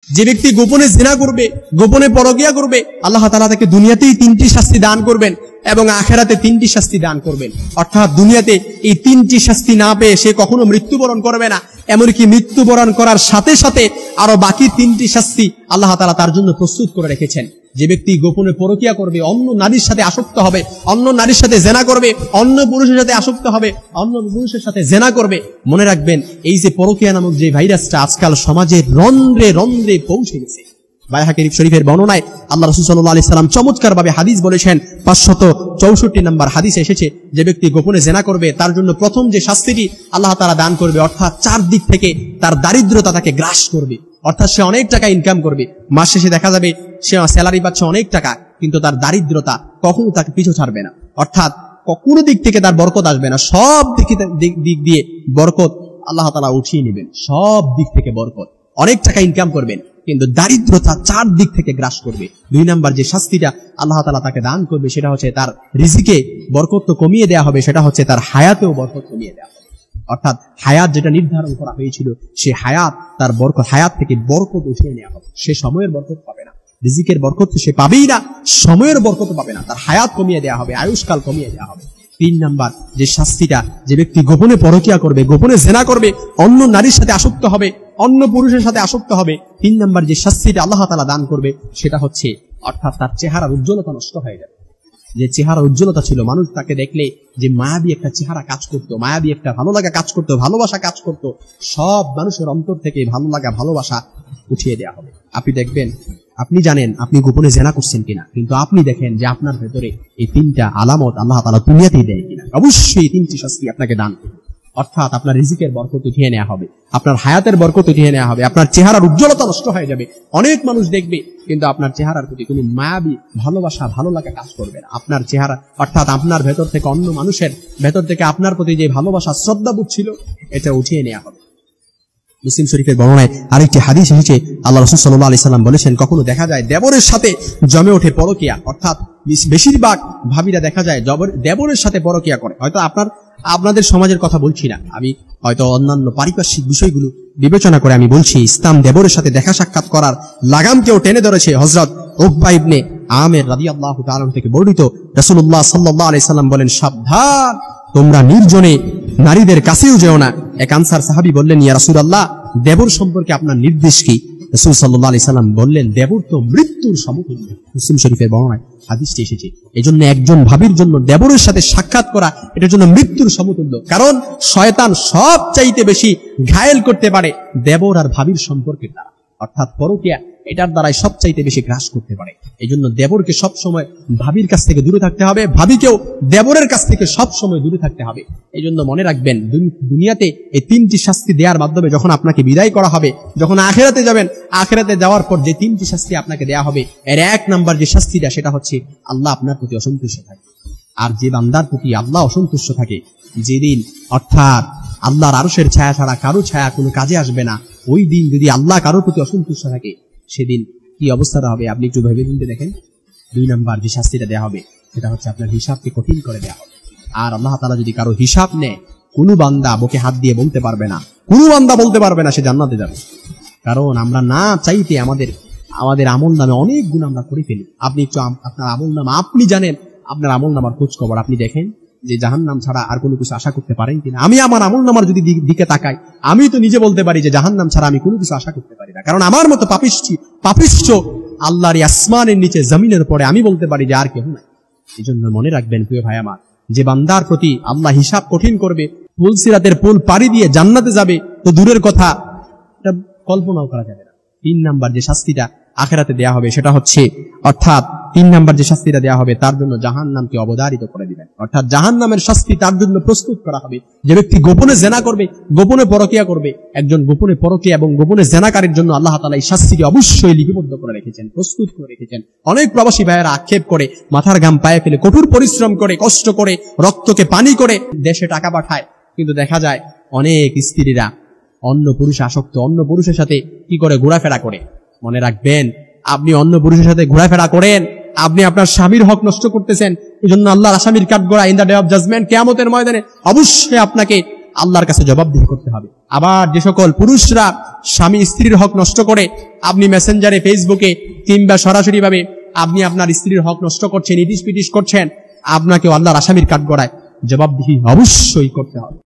যে ব্যক্তি গোপনে জিনা করবে, গোপনে পরকিয়া করবে, আল্লাহ তাআলা তাকে দুনিয়াতেই 3টি শাস্তি দান করবেন এবং আখিরাতে 3টি শাস্তি দান করবেন। অর্থাৎ দুনিয়াতে এই 3টি শাস্তি না পেয়ে সে কখনো মৃত্যুবরণ করবে না, এমনকি মৃত্যুবরণ করার সাথে সাথে আরো বাকি 3টি শাস্তি আল্লাহ তাআলা তার জন্য প্রস্তুত করে রেখেছেন। যে ব্যক্তি গোপনে পরকিয়া করবে, অন্য নারীর সাথে আসক্ত হবে, অন্য নারীর সাথে জেনা করবে, অন্য পুরুষের সাথে আসক্ত হবে, অন্য পুরুষের সাথে জেনা করবে, মনে রাখবেন এই যে পরকিয়া নামক যে ভাইরাসটা আজকাল সমাজের রন্ধ্রে রন্ধ্রে পৌঁছে গেছে। বাইহাকী শরীফের বর্ণনায় আল্লাহ রাসূল সাল্লাল্লাহু আলাইহি সাল্লাম চমৎকার ভাবে হাদিস বলেছেন, 564 নম্বর হাদিসে এসেছে, যে ব্যক্তি গোপনে জেনা করবে তার জন্য প্রথম যে শাস্তিটি আল্লাহ তাআলা দান করবে, অর্থাৎ 4 দিক থেকে তার দারিদ্রতা তাকে গ্রাস করবে। অর্থাৎ সে অনেক টাকা ইনকাম করবে, মাস শেষে দেখা যাবে সে স্যালারি পাচ্ছে অনেক টাকা, কিন্তু তার দারিদ্রতা কখনো তাকে পিছু ছাড়বে না। অর্থাৎ কোনো দিক থেকে তার বরকত আসবে না, সব দিক দিয়ে বরকত আল্লাহ তাআলা উঠিয়ে নেবেন, সব দিক থেকে বরকত। অনেক টাকা ইনকাম করবেন কিন্তু দারিদ্রতা 4 দিক থেকে গ্রাস করবে। 2 নাম্বার যে শাস্তিটা আল্লাহ তাআলা তাকে দান করবে সেটা হচ্ছে তার রিজিকে বরকত তো কমিয়ে দেওয়া হবে, সেটা হচ্ছে তার হায়াতেও বরকত কমিয়ে দেওয়া হবে। অর্থাৎ হায়াত যেটা নির্ধারণ করা হয়েছিল সে হায়াত, তার বরকত, হায়াত থেকে বরকত উঠিয়ে নেওয়া হবে। সে সময়ের বরকত পাবে না, রিজিকের বরকত সে পাবেই না, সময়ের বরকত পাবে না, তার হায়াত কমিয়ে দেওয়া হবে, আয়ুষ্কাল কমিয়ে দেওয়া হবে। 3 নাম্বার যে শাস্তিটা, যে ব্যক্তি গোপনে পরকিয়া করবে, গোপনে জেনা করবে, অন্য নারীর সাথে আসক্ত হবে, অন্য পুরুষের সাথে আসক্ত হবে, 3 নাম্বার যে শাস্তিটা আল্লাহ তাআলা দান করবে সেটা হচ্ছে অর্থাৎ তার চেহারার উজ্জ্বলতা নষ্ট হয়ে যাবে। যে চেহারা উজ্জ্বলতা ছিল, মানুষ তাকে দেখলে যে মায়াবী একটা চেহারা কাজ করতো, মায়াবী একটা ভালো লাগা কাজ করতো, ভালোবাসা কাজ করতো, সব মানুষের অন্তর থেকে ভালো লাগা, ভালোবাসা উঠিয়ে দেওয়া হবে। আপনি দেখবেন, আপনি জানেন আপনি গোপনে জেনা করছেন কিনা, কিন্তু আপনি দেখেন যে আপনার ভেতরে এই 3টা আলামত আল্লাহ তাআলা দুনিয়াতেই দেয় কিনা। অবশ্যই 3টি শাস্তি আপনাকে দান করবে। অর্থাৎ আপনার রিজিকের বরকত উঠিয়ে নেওয়া হবে, আপনার হায়াতের বরকত উঠিয়ে নেওয়া হবে, আপনার চেহারার উজ্জ্বলতা নষ্ট হয়ে যাবে। অনেক মানুষ দেখবে কিন্তু আপনার চেহারার প্রতি কোনো মায়াবী ভালোবাসা, ভালো লাগা কাজ করবে না। আপনার চেহারা অর্থাৎ আপনার ভেতর থেকে অন্য মানুষের ভেতর থেকে আপনার প্রতি যে ভালোবাসা, শ্রদ্ধাবোধ ছিল, এটা উঠিয়ে নেওয়া হবে। মুসলিম শরীফের বর্ণনায় আরেকটি হাদিস এসেছে, আল্লাহ রাসূল সাল্লাল্লাহু আলাইহি সাল্লাম বলেছেন, কখনো দেখা যায় দেবরের সাথে জমে ওঠে পরকিয়া। অর্থাৎ বেশিরভাগ ভাবিরা দেখা যায় দেবরের সাথে পরকিয়া করে। হয়তো আপনাদের সমাজের কথা বলছি না, আমি হয়তো অন্যান্য পারিপার্শ্বিক বিষয়গুলো বিবেচনা করে আমি বলছি। ইসলাম দেবরের সাথে দেখা সাক্ষাৎ করার লাগামকেও টেনে ধরেছে। হযরত উকবা ইবনে আমির রাদিয়াল্লাহু তাআলা থেকে বর্ণিত, রাসূলুল্লাহ সাল্লাল্লাহু আলাইহি সাল্লাম বলেন, সাবধান, তোমরা নির্জনে নারীদের কাছেও যেও না। এক আনসার সাহাবী বললেন, ইয়া রাসূলুল্লাহ, দেবর সম্পর্কে আপনার নির্দেশ কি? রাসূল সাল্লাল্লাহু আলাইহি সাল্লাম বললেন, দেবর তো মৃত্যুর সমতুল্য। মুসলিম শরীফের বর্ণনায় হাদিসটি এসেছে। এজন্য একজন ভাবির জন্য দেবরের সাথে সাক্ষাৎ করা এটার জন্য মৃত্যুর সমতুল্য। কারণ শয়তান সব চাইতে বেশি ঘায়েল করতে পারে দেবর আর ভাবির সম্পর্কের দ্বারা, অর্থাৎ পরকিয়া এটার দ্বারাই সবচাইতে বেশি গ্রাস করতে পারে। এই জন্য দেবরকে সবসময় ভাবির কাছ থেকে দূরে থাকতে হবে, ভাবিকেও দেবরের কাছ থেকে সবসময় দূরে থাকতে হবে। এই জন্য মনে রাখবেন, দুনিয়াতে এই 3টি শাস্তি দেওয়ার মাধ্যমে যখন আপনাকে বিদায় করা হবে, যখন আখিরাতে যাবেন, আখিরাতে যাওয়ার পর যে 3টি শাস্তি আপনাকে দেওয়া হবে, এর 1 নাম্বার যে শাস্তিটা সেটা হচ্ছে আল্লাহ আপনার প্রতি অসন্তুষ্ট থাকে। আর যে বান্দার প্রতি আল্লাহ অসন্তুষ্ট থাকে, যেদিন অর্থাৎ আল্লাহর আরশের ছায়া ছাড়া কারো ছায়া কোনো কাজে আসবে না, ওই দিন যদি আল্লাহ কারোর প্রতি অসন্তুষ্ট থাকে, সেদিন কি অবস্থাটা হবে আপনি একটু ভেবে চিন্তে দেখেন। 2 নাম্বার যে শাস্তিটা দেওয়া হবে সেটা হচ্ছে আপনার হিসাবকে কঠিন করে দেওয়া হবে। আর আল্লাহ তাআলা যদি কারো হিসাব নেয়, কোনো বান্দা বুকে হাত দিয়ে বলতে পারবে না, কোনো বান্দা বলতে পারবে না সে জান্নাতে যাবে। কারণ আমরা না চাইতে আমাদের আমল নামে অনেক গুণ আমরা করে ফেলি। আপনি একটু আপনার আমল নামা, আপনি জানেন আপনার আমল নামার খোঁজ খবর, আপনি দেখেন যে জাহান্নাম ছাড়া আর কোনো কিছু আশা করতে পারেন কিনা। আমি আমার আমল নামার যদি দিকে তাকাই, আমি তো নিজে বলতে পারি যে জাহান্নাম ছাড়া আমি কোনো কিছু আশা করতে পারি না। কারণ আমার মতো পাপিষ্ঠ আল্লাহর আসমানের নিচে জমিনের পরে আমি বলতে পারি যে আর কেউ নাই। এই জন্য মনে রাখবেন প্রিয় ভাই আমার, যে বান্দার প্রতি আল্লাহ হিসাব কঠিন করবে, পুল সিরাতের পুল পাড়ি দিয়ে জান্নাতে যাবে, তো দূরের কথা, এটা কল্পনাও করা যাবে না। 3 নাম্বার যে শাস্তিটা আখিরাতে দেয়া হবে সেটা হচ্ছে, অর্থাৎ 3 নাম্বার যে শাস্তিটা দেয়া হবে তার জন্য জাহান্নামকে অবধারিত করে দিবেন। অর্থাৎ জাহান্নামের শাস্তি তার জন্য প্রস্তুত করা হবে। যে ব্যক্তি গোপনে জেনা করবে, গোপনে পরকিয়া করবে, একজন গোপনে পরকিয়া এবং গোপনে জেনাকারীর জন্য আল্লাহ তাআলা এই শাস্তিটি অবশ্যই লিপিবদ্ধ করে রেখেছেন, প্রস্তুত করে রেখেছেন। অনেক প্রবাসী ভাইয়েরা আক্ষেপ করে, মাথার ঘাম পায়ে ফেলে, কঠোর পরিশ্রম করে, কষ্ট করে, রক্তকে পানি করে দেশে টাকা পাঠায়, কিন্তু দেখা যায় অনেক স্ত্রীরা অন্য পুরুষে আসক্ত, অন্য পুরুষের সাথে কি করে ঘোরাফেরা করে। মনে রাখবেন, আপনি অন্য পুরুষের সাথে ঘোরাফেরা করেন, আপনি আপনার স্বামীর হক নষ্ট করতেছেন। এই জন্য আল্লাহর আসামির কাঠগড়া in the day of judgement, কিয়ামতের ময়দানে অবশ্যই আপনাকে আল্লাহর কাছে জবাবদিহি করতে হবে। আবার যে সকল পুরুষরা স্বামী স্ত্রীর হক নষ্ট করে, আপনি মেসেঞ্জারে, ফেসবুকে কিংবা সরাসরি ভাবে আপনি আপনার স্ত্রীর হক নষ্ট করছেন, ইটিস পিটিস করছেন, আপনাকে আল্লাহর আসামির কাঠগড়ায় জবাবদিহি অবশ্যই করতে হবে।